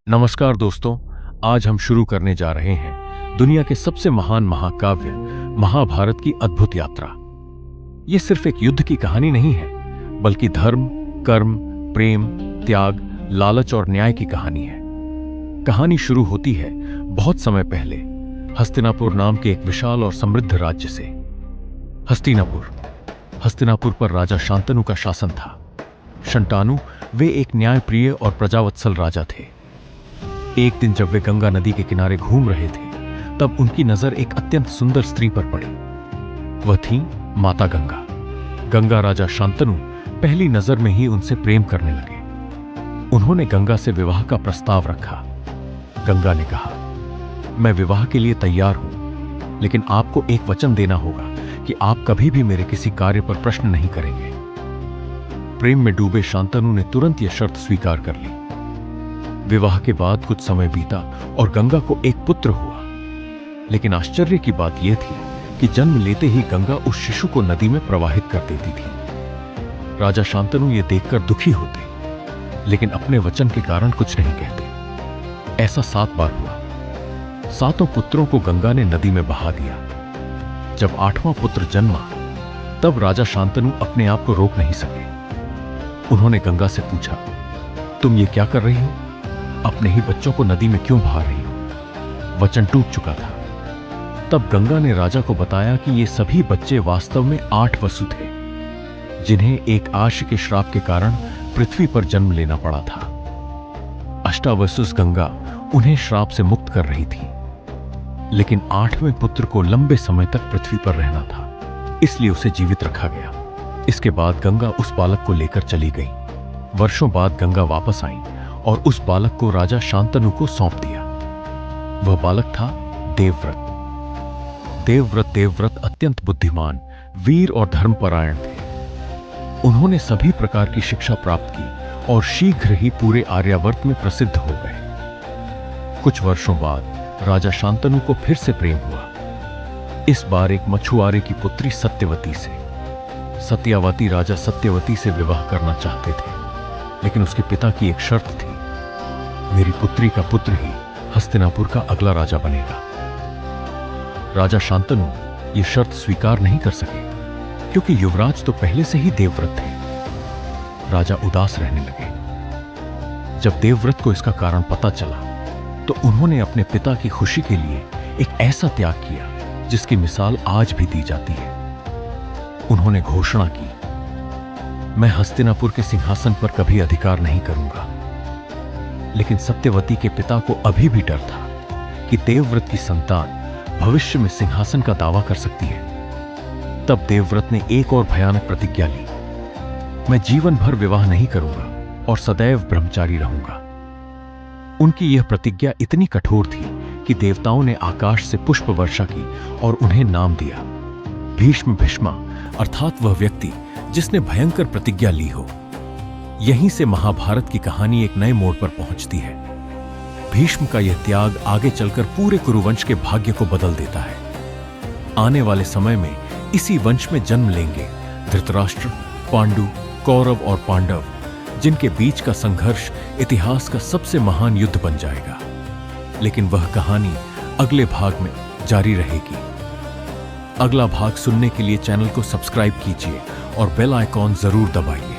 नमस्कार दोस्तों, आज हम शुरू करने जा रहे हैं दुनिया के सबसे महान महाकाव्य महाभारत की अद्भुत यात्रा। ये सिर्फ एक युद्ध की कहानी नहीं है, बल्कि धर्म, कर्म, प्रेम, त्याग, लालच और न्याय की कहानी है। कहानी शुरू होती है बहुत समय पहले, हस्तिनापुर नाम के एक विशाल और समृद्ध राज्य से। हस्तिनापुर पर राजा शांतनु का शासन था। शंतानु वे एक न्यायप्रिय और प्रजावत्सल राजा थे। एक दिन जब वे गंगा नदी के किनारे घूम रहे थे, तब उनकी नजर एक अत्यंत सुंदर स्त्री पर पड़ी। वह थी माता गंगा। गंगा राजा शांतनु पहली नजर में ही उनसे प्रेम करने लगे। उन्होंने गंगा से विवाह का प्रस्ताव रखा। गंगा ने कहा, मैं विवाह के लिए तैयार हूं, लेकिन आपको एक वचन देना होगा कि आप कभी भी मेरे किसी कार्य पर प्रश्न नहीं करेंगे। प्रेम में डूबे शांतनु ने तुरंत यह शर्त स्वीकार कर ली। विवाह के बाद कुछ समय बीता और गंगा को एक पुत्र हुआ। लेकिन आश्चर्य की बात यह थी कि जन्म लेते ही गंगा उस शिशु को नदी में प्रवाहित कर देती थी। राजा शांतनु यह देखकर दुखी होते, लेकिन अपने वचन के कारण कुछ नहीं कहते। ऐसा 7 बार हुआ। 7 पुत्रों को गंगा ने नदी में बहा दिया। जब 8वां पुत्र जन्मा, तब राजा शांतनु अपने आप को रोक नहीं सके। उन्होंने गंगा से पूछा, तुम ये क्या कर रही हो? अपने ही बच्चों को नदी में क्यों बहा रही हो? वचन टूट चुका था। तब गंगा ने राजा को बताया कि ये सभी बच्चे वास्तव में 8 वसु थे, जिन्हें एक आश के श्राप के कारण पृथ्वी पर जन्म लेना पड़ा था। अष्टावसुस गंगा उन्हें श्राप से मुक्त कर रही थी, लेकिन 8वें पुत्र को लंबे समय तक पृथ्वी पर रहना था, इसलिए उसे जीवित रखा गया। इसके बाद गंगा उस बालक को लेकर चली गई। वर्षों बाद गंगा वापस आई और उस बालक को राजा शांतनु को सौंप दिया। वह बालक था देवव्रत। देवव्रत अत्यंत बुद्धिमान, वीर और धर्मपरायण थे। उन्होंने सभी प्रकार की शिक्षा प्राप्त की और शीघ्र ही पूरे आर्यावर्त में प्रसिद्ध हो गए। कुछ वर्षों बाद राजा शांतनु को फिर से प्रेम हुआ। इस बार एक मछुआरे की पुत्री सत्यवती से। सत्यावती राजा सत्यवती से विवाह करना चाहते थे, लेकिन उसके पिता की एक शर्त थी, मेरी पुत्री का पुत्र ही हस्तिनापुर का अगला राजा बनेगा। राजा शांतनु ये शर्त स्वीकार नहीं कर सके, क्योंकि युवराज तो पहले से ही देवव्रत थे। राजा उदास रहने लगे। जब देवव्रत को इसका कारण पता चला, तो उन्होंने अपने पिता की खुशी के लिए एक ऐसा त्याग किया जिसकी मिसाल आज भी दी जाती है। उन्होंने घोषणा की, मैं हस्तिनापुर के सिंहासन पर कभी अधिकार नहीं करूंगा। लेकिन सत्यवती के पिता को अभी भी डर था कि देवव्रत की संतान भविष्य में सिंहासन का दावा कर सकती है। तब देवव्रत ने एक और भयानक प्रतिज्ञा ली, मैं जीवन भर विवाह नहीं करूंगा और सदैव ब्रह्मचारी रहूंगा। उनकी यह प्रतिज्ञा इतनी कठोर थी कि देवताओं ने आकाश से पुष्प वर्षा की और उन्हें नाम दिया भीष्म, अर्थात वह व्यक्ति जिसने भयंकर प्रतिज्ञा ली हो। यहीं से महाभारत की कहानी एक नए मोड़ पर पहुंचती है। भीष्म का यह त्याग आगे चलकर पूरे कुरुवंश के भाग्य को बदल देता है। आने वाले समय में इसी वंश में जन्म लेंगे धृतराष्ट्र, पांडु, कौरव और पांडव, जिनके बीच का संघर्ष इतिहास का सबसे महान युद्ध बन जाएगा। लेकिन वह कहानी अगले भाग में जारी रहेगी। अगला भाग सुनने के लिए चैनल को सब्सक्राइब कीजिए और बेल आइकॉन जरूर दबाइए।